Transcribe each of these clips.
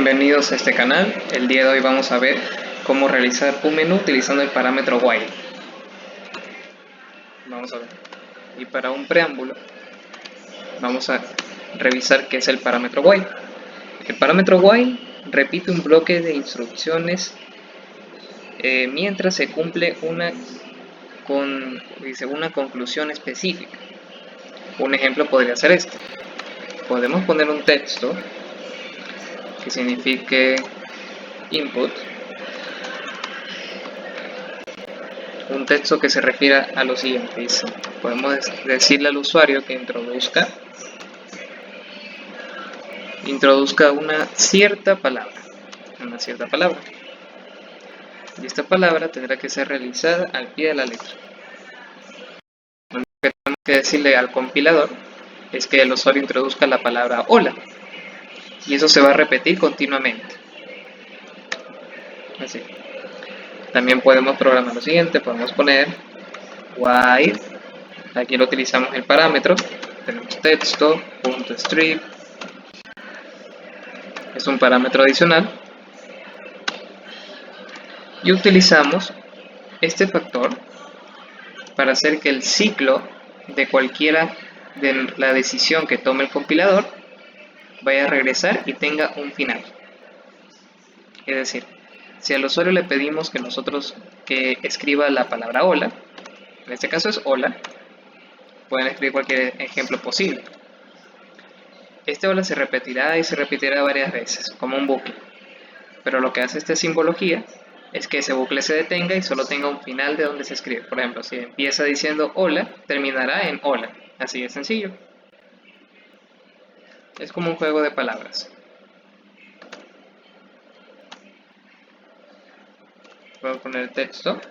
Bienvenidos a este canal. El día de hoy vamos a ver cómo realizar un menú utilizando el parámetro while. Vamos a ver. Y para un preámbulo, vamos a revisar qué es el parámetro while. El parámetro while repite un bloque de instrucciones mientras se cumple una conclusión específica. Un ejemplo podría ser este. Podemos poner un texto que signifique input, un texto que se refiera a lo siguiente. Dice, podemos decirle al usuario que introduzca una cierta palabra, y esta palabra tendrá que ser realizada al pie de la letra. Lo que tenemos que decirle al compilador es que el usuario introduzca la palabra hola, y eso se va a repetir continuamente. Así. También podemos programar lo siguiente, podemos poner while, aquí lo utilizamos el parámetro, tenemos texto.strip, es un parámetro adicional, y utilizamos este factor para hacer que el ciclo de cualquiera de la decisión que tome el compilador vaya a regresar y tenga un final. Es decir, si al usuario le pedimos que escriba la palabra hola, en este caso es hola, pueden escribir cualquier ejemplo posible. Este hola se repetirá y se repetirá varias veces, como un bucle. Pero lo que hace esta simbología es que ese bucle se detenga y solo tenga un final de donde se escribe. Por ejemplo, si empieza diciendo hola, terminará en hola. Así de sencillo. Es como un juego de palabras. Voy a poner texto,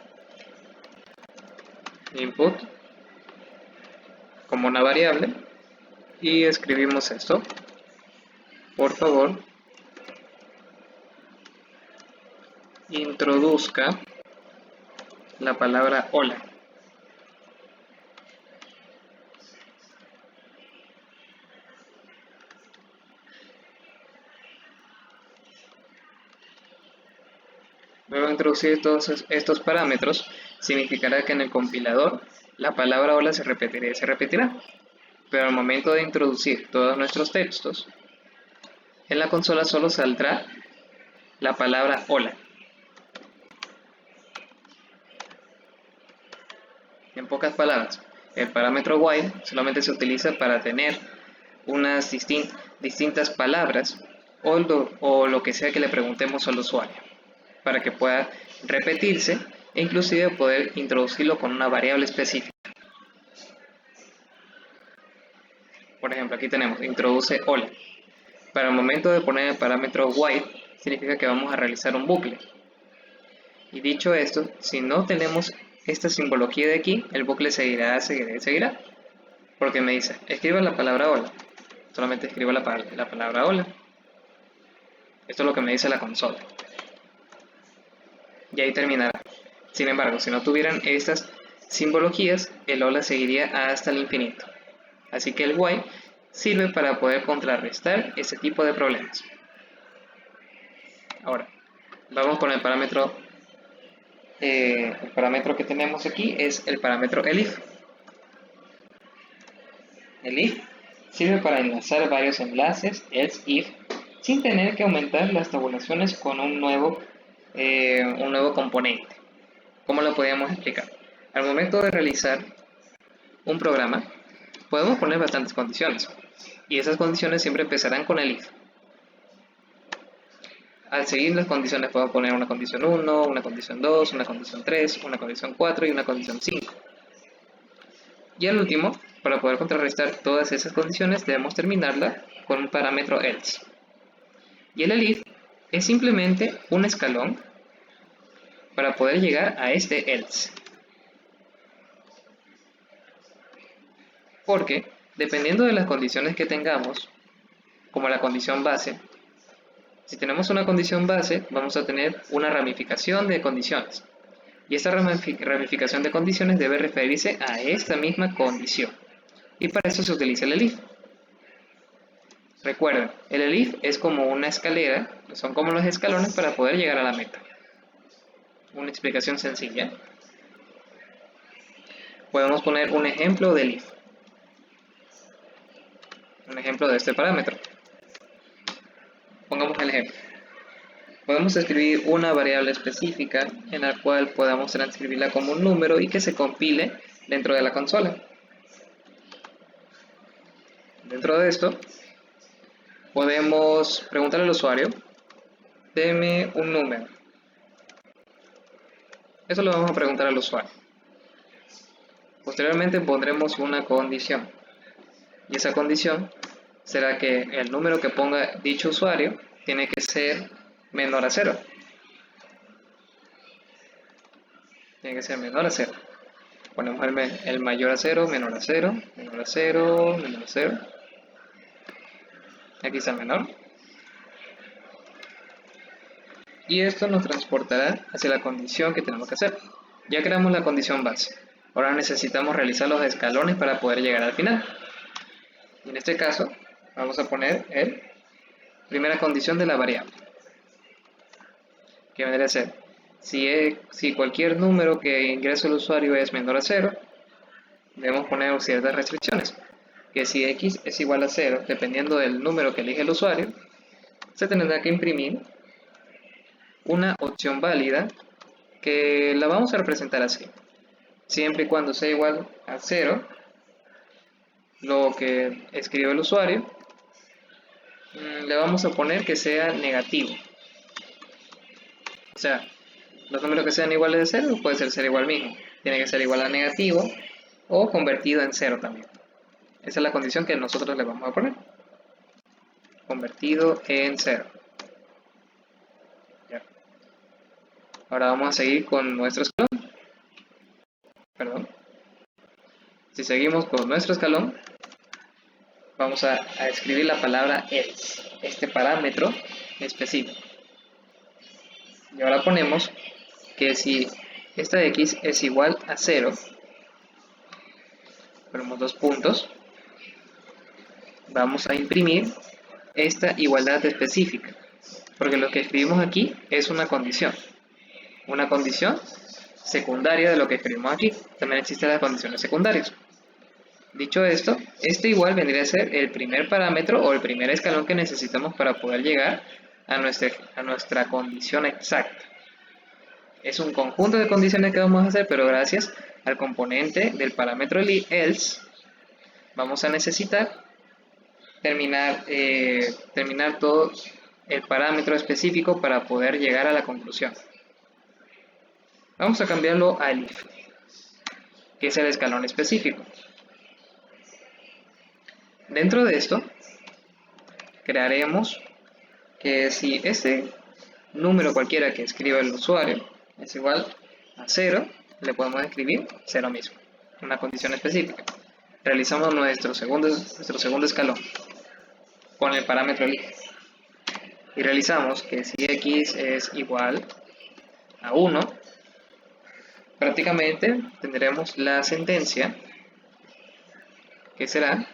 input, como una variable, y escribimos esto. Por favor, introduzca la palabra hola. Luego de introducir todos estos parámetros, significará que en el compilador la palabra hola se repetirá y se repetirá. Pero al momento de introducir todos nuestros textos, en la consola solo saldrá la palabra hola. En pocas palabras, el parámetro while solamente se utiliza para tener unas distintas palabras o lo que sea que le preguntemos al usuario, para que pueda repetirse e inclusive poder introducirlo con una variable específica. Por ejemplo, aquí tenemos introduce hola. Para el momento de poner el parámetro while, significa que vamos a realizar un bucle. Y dicho esto, si no tenemos esta simbología de aquí, el bucle seguirá. Porque me dice, escriba la palabra hola. Solamente escribo la palabra hola. Esto es lo que me dice la consola. Y ahí terminará. Sin embargo, si no tuvieran estas simbologías, el hola seguiría hasta el infinito. Así que el while sirve para poder contrarrestar ese tipo de problemas. Ahora, vamos con el parámetro. El parámetro que tenemos aquí es el parámetro elif. El if sirve para enlazar varios enlaces, else if, sin tener que aumentar las tabulaciones con un nuevo componente. ¿Cómo lo podríamos explicar? Al momento de realizar un programa, podemos poner bastantes condiciones, y esas condiciones siempre empezarán con el if. Al seguir las condiciones puedo poner una condición 1, una condición 2, una condición 3, una condición 4 y una condición 5. Y al último, para poder contrarrestar todas esas condiciones, debemos terminarla con un parámetro else. Y el elif es simplemente un escalón para poder llegar a este else. Porque, dependiendo de las condiciones que tengamos, como la condición base, si tenemos una condición base, vamos a tener una ramificación de condiciones. Y esta ramificación de condiciones debe referirse a esta misma condición. Y para eso se utiliza el elif. Recuerden, el elif es como una escalera, son como los escalones para poder llegar a la meta. Una explicación sencilla. Podemos poner un ejemplo del if. Un ejemplo de este parámetro. Pongamos el ejemplo. Podemos escribir una variable específica en la cual podamos transcribirla como un número y que se compile dentro de la consola. Dentro de esto, podemos preguntarle al usuario, deme un número. Eso lo vamos a preguntar al usuario. Posteriormente pondremos una condición. Y esa condición será que el número que ponga dicho usuario tiene que ser menor a 0. Tiene que ser menor a 0. Ponemos el mayor a 0, menor a 0, menor a 0, menor a 0. Aquí está el menor. Y esto nos transportará hacia la condición que tenemos que hacer. Ya creamos la condición base. Ahora necesitamos realizar los escalones para poder llegar al final. Y en este caso, vamos a poner la primera condición de la variable. Que vendría a ser, si cualquier número que ingrese el usuario es menor a 0, debemos poner ciertas restricciones. Que si x es igual a 0, dependiendo del número que elige el usuario, se tendrá que imprimir una opción válida que la vamos a representar así. Siempre y cuando sea igual a 0, lo que escribe el usuario, le vamos a poner que sea negativo. O sea, los números que sean iguales a 0 puede ser igual mismo. Tiene que ser igual a negativo o convertido en 0 también. Esa es la condición que nosotros le vamos a poner. Convertido en 0. Ya. Ahora vamos a seguir con nuestro escalón. Perdón. Si seguimos con nuestro escalón, vamos a escribir la palabra else, este parámetro específico. Y ahora ponemos que si esta x es igual a 0, ponemos dos puntos, vamos a imprimir esta igualdad específica, porque lo que escribimos aquí es una condición secundaria de lo que escribimos aquí. También existen las condiciones secundarias. Dicho esto, este igual vendría a ser el primer parámetro o el primer escalón que necesitamos para poder llegar a nuestra condición exacta. Es un conjunto de condiciones que vamos a hacer, pero gracias al componente del parámetro else, vamos a necesitar terminar todo el parámetro específico para poder llegar a la conclusión. Vamos a cambiarlo a if, que es el escalón específico. Dentro de esto, crearemos que si este número cualquiera que escriba el usuario es igual a 0, le podemos escribir 0 mismo, una condición específica. Realizamos nuestro segundo escalón con el parámetro if y realizamos que si x es igual a 1, prácticamente tendremos la sentencia que será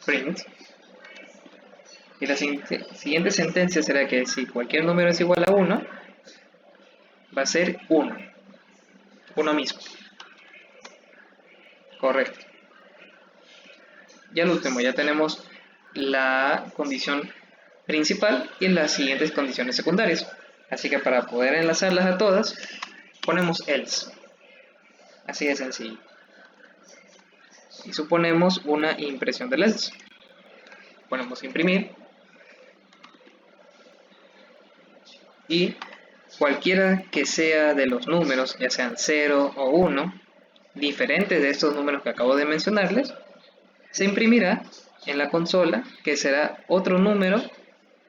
print, y la siguiente sentencia será que si cualquier número es igual a 1, va a ser 1 mismo. Correcto. Y al último ya tenemos la condición principal y las siguientes condiciones secundarias. Así que para poder enlazarlas a todas, ponemos else. Así de sencillo. Y suponemos una impresión del else. Ponemos imprimir. Y cualquiera que sea de los números, ya sean 0 o 1, diferentes de estos números que acabo de mencionarles, se imprimirá en la consola, que será otro número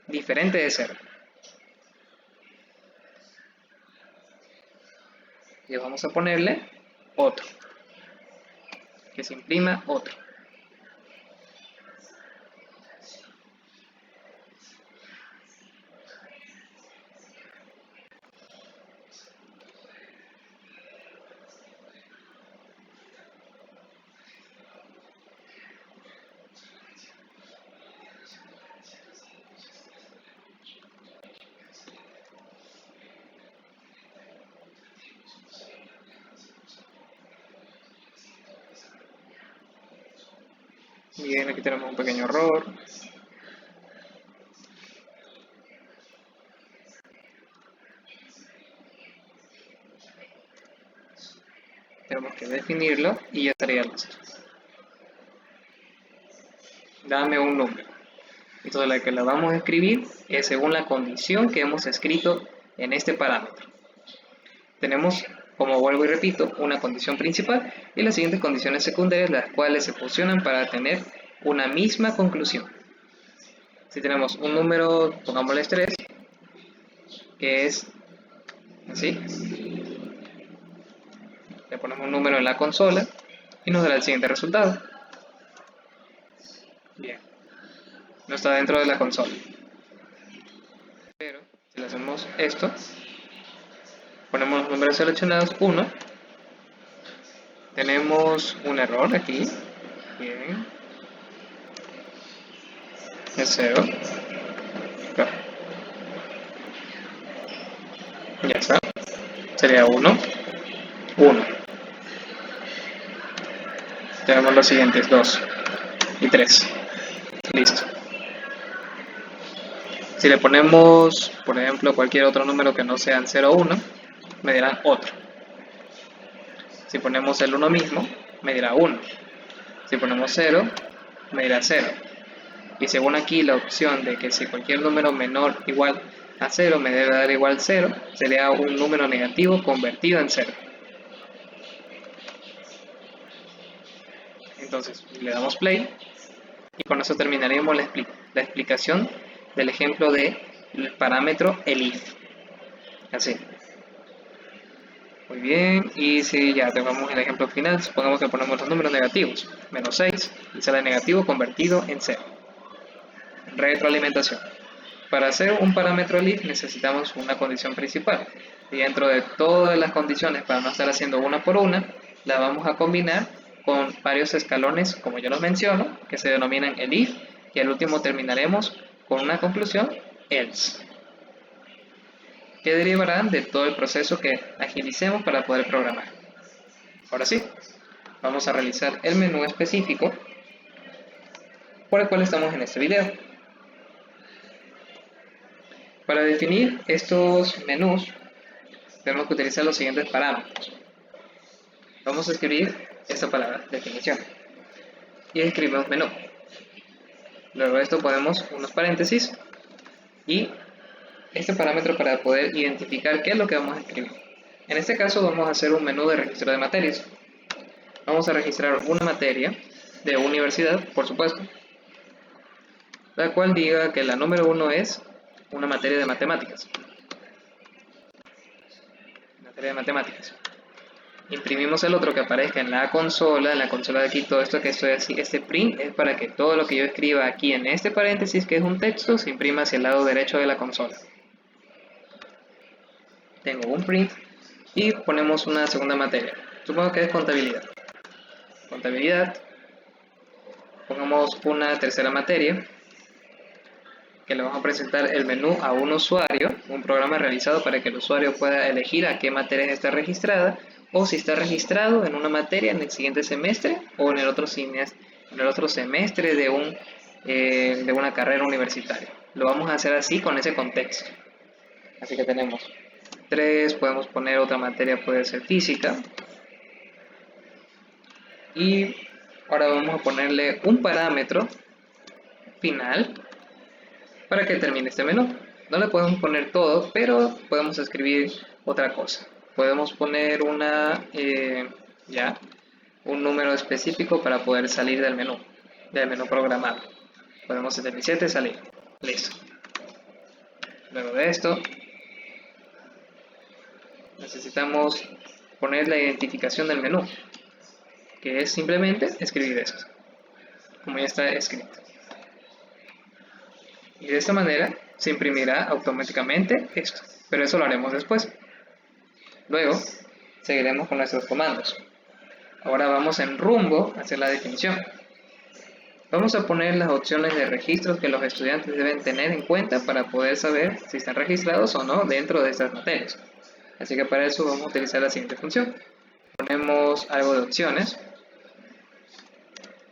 diferente de 0. Y vamos a ponerle otro, que se imprima otro. Bien, aquí tenemos un pequeño error. Tenemos que definirlo y ya estaría listo. Dame un número. Entonces la que la vamos a escribir es según la condición que hemos escrito en este parámetro. Tenemos, como vuelvo y repito, una condición principal y las siguientes condiciones secundarias, las cuales se fusionan para tener una misma conclusión. Si tenemos un número, pongámosle 3, que es así, le ponemos un número en la consola y nos dará el siguiente resultado. Bien, no está dentro de la consola. Pero si le hacemos esto, ponemos los números seleccionados 1, tenemos un error aquí. Bien, es 0. Ya está. Sería 1, 1. Tenemos los siguientes 2 y 3. Listo. Si le ponemos, por ejemplo, cualquier otro número que no sean 0 o 1, me dirán otro. Si ponemos el 1 mismo, me dirá 1. Si ponemos 0, me dirá 0. Y según aquí la opción de que si cualquier número menor o igual a 0 me debe dar igual 0, sería un número negativo convertido en 0. Entonces le damos play y con eso terminaríamos la explicación del ejemplo del parámetro elif. Así. Muy bien, y si ya tengamos el ejemplo final, supongamos que ponemos los números negativos, menos 6, y sale negativo convertido en 0. Retroalimentación. Para hacer un parámetro elif necesitamos una condición principal, y dentro de todas las condiciones, para no estar haciendo una por una, la vamos a combinar con varios escalones, como yo los menciono, que se denominan elif, y al último terminaremos con una conclusión, else, que derivarán de todo el proceso que agilicemos para poder programar. Ahora sí, vamos a realizar el menú específico por el cual estamos en este video. Para definir estos menús, tenemos que utilizar los siguientes parámetros. Vamos a escribir esta palabra, definición, y escribimos menú. Luego de esto ponemos unos paréntesis y este parámetro para poder identificar qué es lo que vamos a escribir. En este caso vamos a hacer un menú de registro de materias. Vamos a registrar una materia de universidad, por supuesto, la cual diga que la número 1 es una materia de matemáticas. Materia de matemáticas. Imprimimos el otro que aparezca en la consola de aquí, todo esto que estoy así, este print es para que todo lo que yo escriba aquí en este paréntesis, que es un texto, se imprima hacia el lado derecho de la consola. Tengo un print y ponemos una segunda materia. Supongo que es contabilidad. Contabilidad. Pongamos una tercera materia que le vamos a presentar el menú a un usuario, un programa realizado para que el usuario pueda elegir a qué materia está registrada o si está registrado en una materia en el siguiente semestre o en el otro semestre de una carrera universitaria. Lo vamos a hacer así con ese contexto. Así que tenemos 3, podemos poner otra materia, puede ser física. Y ahora vamos a ponerle un parámetro final para que termine este menú. No le podemos poner todo, pero podemos escribir otra cosa. Podemos poner un número específico para poder salir del menú programado. Podemos 77 salir. Listo. Luego de esto, necesitamos poner la identificación del menú, que es simplemente escribir esto, como ya está escrito. Y de esta manera se imprimirá automáticamente esto, pero eso lo haremos después. Luego, seguiremos con nuestros comandos. Ahora vamos en rumbo hacia la definición. Vamos a poner las opciones de registros que los estudiantes deben tener en cuenta para poder saber si están registrados o no dentro de estas materias. Así que para eso vamos a utilizar la siguiente función. Ponemos algo de opciones.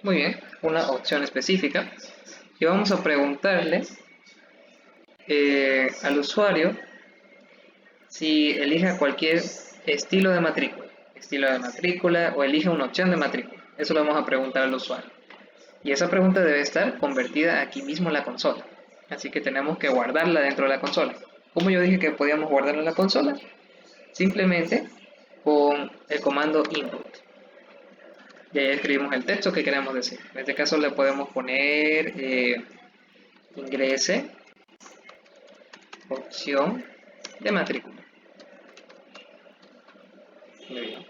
Muy bien. una opción específica y vamos a preguntarle al usuario si elija cualquier estilo de matrícula o elige una opción de matrícula. Eso lo vamos a preguntar al usuario. Y esa pregunta debe estar convertida aquí mismo en la consola. Así que tenemos que guardarla dentro de la consola. Como yo dije que podíamos guardarla en la consola, simplemente con el comando input. Y ahí escribimos el texto que queremos decir. En este caso le podemos poner ingrese opción de matrícula. Muy bien.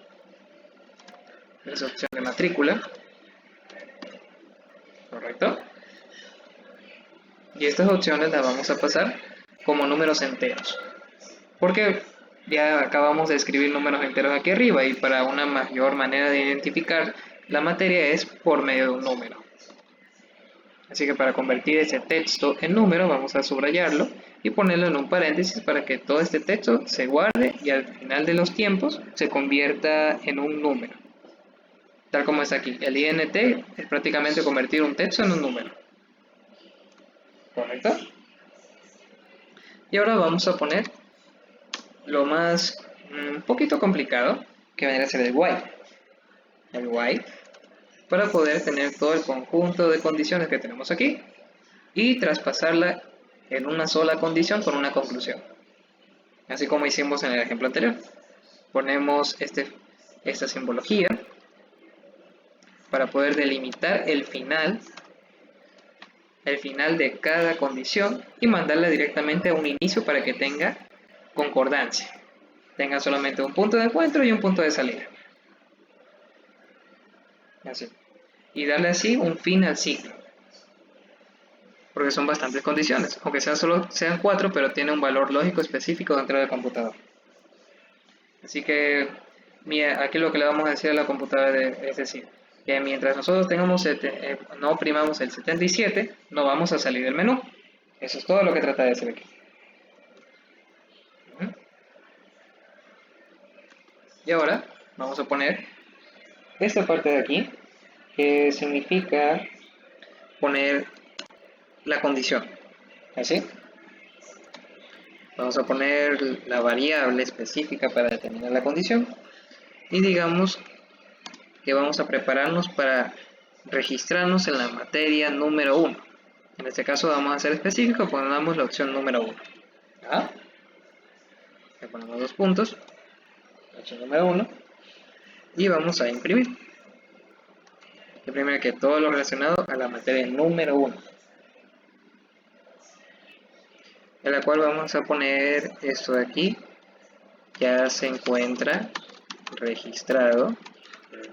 Esa opción de matrícula. Correcto. Y estas opciones las vamos a pasar como números enteros. Porque ya acabamos de escribir números enteros aquí arriba y para una mayor manera de identificar la materia es por medio de un número. Así que para convertir ese texto en número vamos a subrayarlo y ponerlo en un paréntesis para que todo este texto se guarde y al final de los tiempos se convierta en un número. Tal como es aquí. El INT es prácticamente convertir un texto en un número. ¿Correcto? Y ahora vamos a poner lo más un poquito complicado, que vendría a ser el while. El while, para poder tener todo el conjunto de condiciones que tenemos aquí y traspasarla en una sola condición con una conclusión. Así como hicimos en el ejemplo anterior. Ponemos esta simbología para poder delimitar el final de cada condición y mandarla directamente a un inicio para que tenga concordancia. Tenga solamente un punto de encuentro y un punto de salida. Así. Y darle así un fin al ciclo. Porque son bastantes condiciones, aunque sean 4, pero tiene un valor lógico específico dentro del computador. Así que aquí lo que le vamos a decir a la computadora es decir, que mientras nosotros no oprimamos el 77, no vamos a salir del menú. Eso es todo lo que trata de decir aquí. Y ahora vamos a poner esta parte de aquí, que significa poner la condición. ¿Así? Vamos a poner la variable específica para determinar la condición. Y digamos que vamos a prepararnos para registrarnos en la materia número 1. En este caso vamos a ser específicos, pongamos la opción número 1. ¿Ah? Le ponemos 2 puntos, opción número 1, y vamos a imprimir. Imprimir que todo lo relacionado a la materia número 1. En la cual vamos a poner esto de aquí, ya se encuentra registrado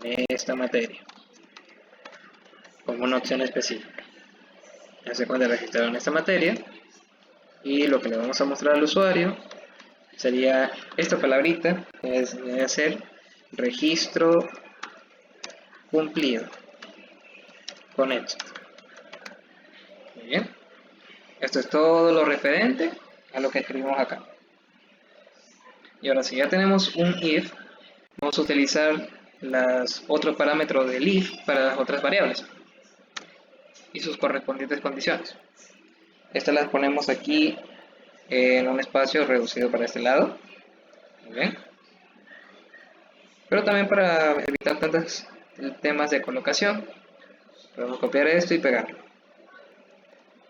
en esta materia, como una opción específica. Ya se encuentra registrado en esta materia, y lo que le vamos a mostrar al usuario sería esta palabrita, que debe ser registro cumplido con éxito. Muy bien. Esto es todo lo referente a lo que escribimos acá. Y ahora si ya tenemos un if, vamos a utilizar los otros parámetros del if para las otras variables y sus correspondientes condiciones. Estas las ponemos aquí en un espacio reducido para este lado. Muy bien. Pero también para evitar tantos temas de colocación, podemos copiar esto y pegarlo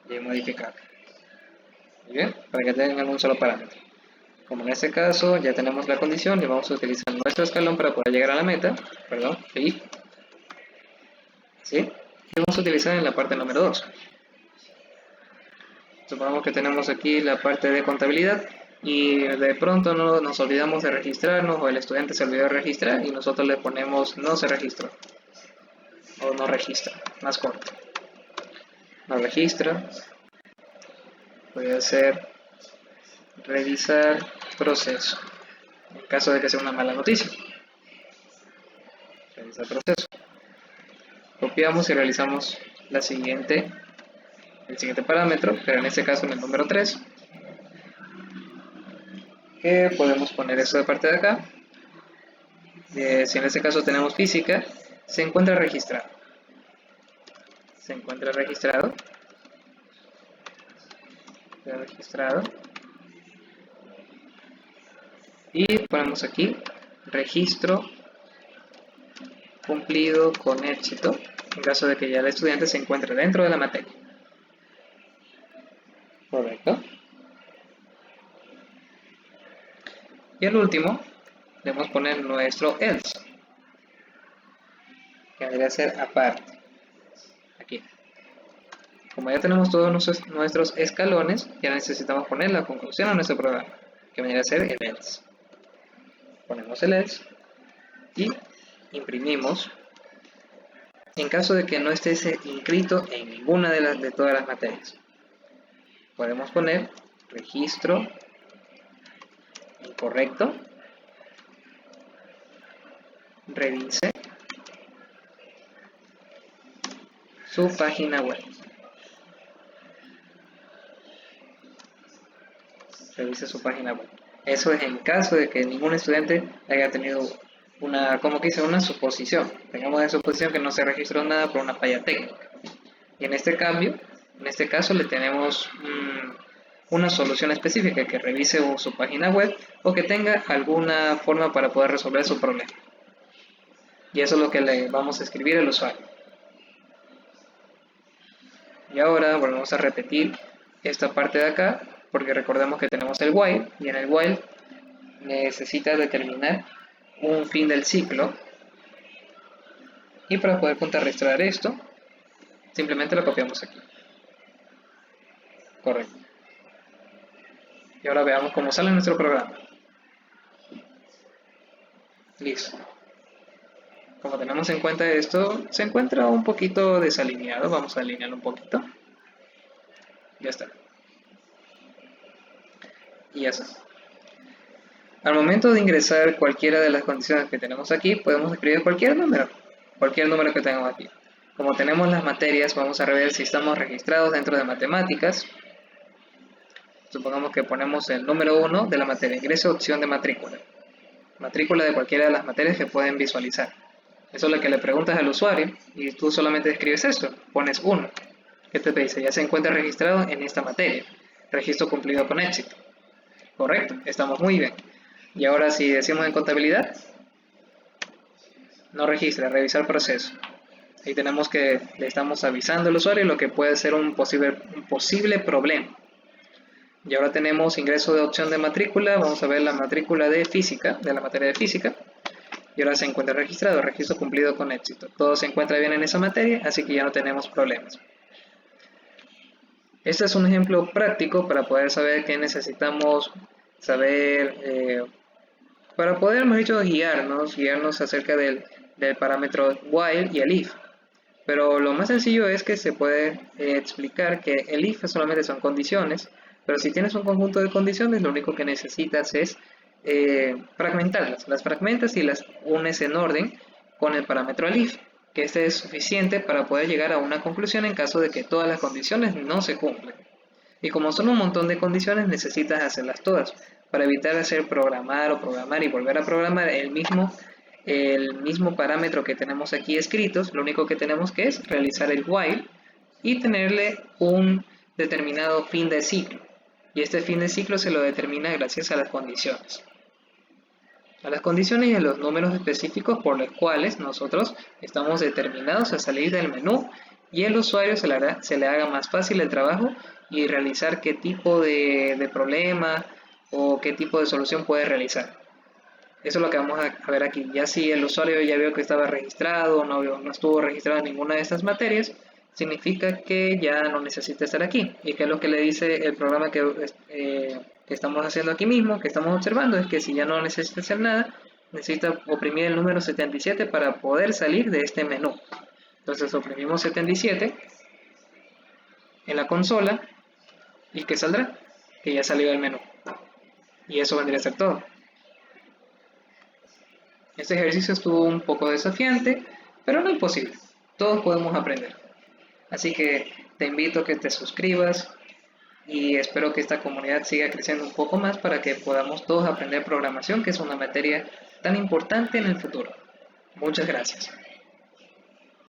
y modificar. Muy bien, para que tengan un solo parámetro. Como en este caso ya tenemos la condición y vamos a utilizar nuestro escalón para poder llegar a la meta, ¿sí? Y vamos a utilizar en la parte número 2. Supongamos que tenemos aquí la parte de contabilidad y de pronto no nos olvidamos de registrarnos o el estudiante se olvidó de registrar y nosotros le ponemos no se registró o no registra, más corto. No registra, puede ser revisar proceso, en caso de que sea una mala noticia. Revisar proceso. Copiamos y realizamos el siguiente parámetro, pero en este caso en el número 3, que podemos poner esto de parte de acá. Si en este caso tenemos física, se encuentra registrado. se encuentra registrado. Y ponemos aquí registro cumplido con éxito en caso de que ya el estudiante se encuentre dentro de la materia. Correcto. Y al último debemos poner nuestro else, que debería ser aparte. Aquí. Como ya tenemos todos nuestros escalones, ya necesitamos poner la conclusión a nuestro programa, que vendría a ser el else. Ponemos el else y imprimimos. En caso de que no esté inscrito en ninguna de todas las materias, podemos poner registro incorrecto, revise su página web. Revise su página web. Eso es en caso de que ningún estudiante haya tenido una suposición. Tengamos de suposición que no se registró nada por una falla técnica. Y en este caso le tenemos una solución específica que revise su página web o que tenga alguna forma para poder resolver su problema. Y eso es lo que le vamos a escribir al usuario. Y ahora volvemos a repetir esta parte de acá, porque recordemos que tenemos el while, y en el while necesita determinar un fin del ciclo. Y para poder contrarrestar esto, simplemente lo copiamos aquí. Correcto. Y ahora veamos cómo sale nuestro programa. Listo. Como tenemos en cuenta esto, se encuentra un poquito desalineado. Vamos a alinearlo un poquito. Ya está. Y ya está. Al momento de ingresar cualquiera de las condiciones que tenemos aquí, podemos escribir cualquier número que tengamos aquí. Como tenemos las materias, vamos a ver si estamos registrados dentro de matemáticas. Supongamos que ponemos el número 1 de la materia, ingreso, opción de matrícula. Matrícula de cualquiera de las materias que pueden visualizar. Eso es lo que le preguntas al usuario y tú solamente escribes esto, pones 1. ¿Qué te dice? Ya se encuentra registrado en esta materia. Registro cumplido con éxito. Correcto, estamos muy bien. Y ahora si decimos en contabilidad, no registra, revisar proceso. Ahí tenemos que le estamos avisando al usuario lo que puede ser un posible problema. Y ahora tenemos ingreso de opción de matrícula, vamos a ver la matrícula de física, de la materia de física. Y ahora se encuentra registrado, registro cumplido con éxito. Todo se encuentra bien en esa materia, así que ya no tenemos problemas. Este es un ejemplo práctico para poder saber qué necesitamos saber, para poder, mejor dicho, guiarnos acerca del parámetro while y el if. Pero lo más sencillo es que se puede explicar que el if solamente son condiciones, pero si tienes un conjunto de condiciones, lo único que necesitas es fragmentarlas. Las fragmentas y las unes en orden con el parámetro el if, que este es suficiente para poder llegar a una conclusión en caso de que todas las condiciones no se cumplen. Y como son un montón de condiciones, necesitas hacerlas todas para evitar hacer programar y volver a programar el mismo parámetro que tenemos aquí escritos. Lo único que tenemos que es realizar el while y tenerle un determinado fin de ciclo. Y este fin de ciclo se lo determina gracias a las condiciones. A las condiciones y a los números específicos por los cuales nosotros estamos determinados a salir del menú y el usuario se le haga más fácil el trabajo y realizar qué tipo de problema o qué tipo de solución puede realizar. Eso es lo que vamos a ver aquí. Ya si el usuario ya vio que estaba registrado o no estuvo registrado en ninguna de estas materias, significa que ya no necesita estar aquí. Y que es lo que le dice el programa que estamos haciendo aquí mismo, que estamos observando, es que si ya no necesita hacer nada, necesita oprimir el número 77 para poder salir de este menú. Entonces oprimimos 77 en la consola y ¿qué saldrá? Que ya salió del menú. Y eso vendría a ser todo. Este ejercicio estuvo un poco desafiante, pero no imposible. Todos podemos aprender. Así que te invito a que te suscribas y espero que esta comunidad siga creciendo un poco más para que podamos todos aprender programación, que es una materia tan importante en el futuro. Muchas gracias.